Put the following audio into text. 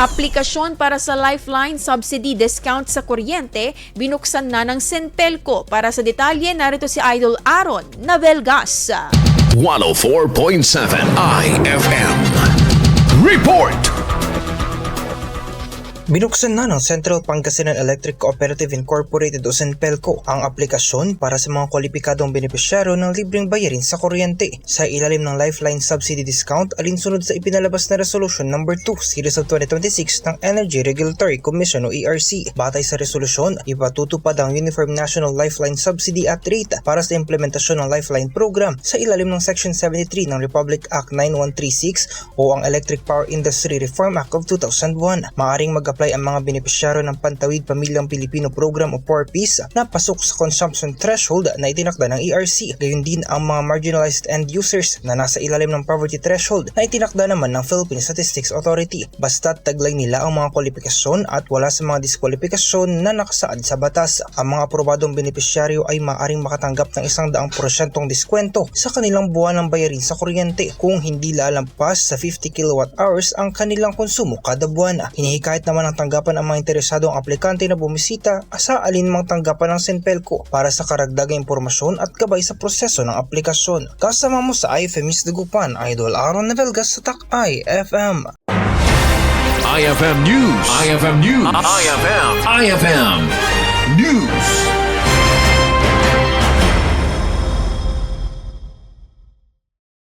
Aplikasyon para sa Lifeline Subsidy Discount sa kuryente, binuksan na ng Senpelco. Para sa detalye, narito si Idol Aaron Navelgas. 104.7 IFM. Report! Binuksan na ng Central Pangasinan Electric Cooperative Incorporated o Senpelco ang aplikasyon para sa mga kwalipikadong benepisyaryo ng libreng bayarin sa kuryente sa ilalim ng Lifeline Subsidy Discount alinsunod sa ipinalabas na Resolution No. 2 Series of 2026 ng Energy Regulatory Commission o ERC. Batay sa resolusyon, ipatutupad ang Uniform National Lifeline Subsidy at Rate para sa implementasyon ng Lifeline Program sa ilalim ng Section 73 ng Republic Act 9136 o ang Electric Power Industry Reform Act of 2001. Maaring mag-apply ang mga benepisyaryo ng Pantawid Pamilyang Pilipino Program o PORPIS na pasok sa consumption threshold na itinakda ng ERC. Gayon din ang mga marginalized end users na nasa ilalim ng poverty threshold na itinakda naman ng Philippine Statistics Authority. Basta't taglay nila ang mga kwalifikasyon at wala sa mga diskwalifikasyon na nakasaad sa batas. Ang mga aprobadong benepisyaryo ay maaring makatanggap ng 100% diskwento sa kanilang buwanang bayarin sa kuryente kung hindi lalampas sa 50 kWh ang kanilang konsumo kada buwan. Hinihikayat naman ang tanggapan ang mga interesadong aplikante na bumisita sa alinmang tanggapan ng Senpelco para sa karagdagang impormasyon at gabay sa proseso ng aplikasyon. Kasama mo sa IFM Dagupan, Idol Aaron Navelgas sa TAC IFM. IFM News. IFM News. IFM News.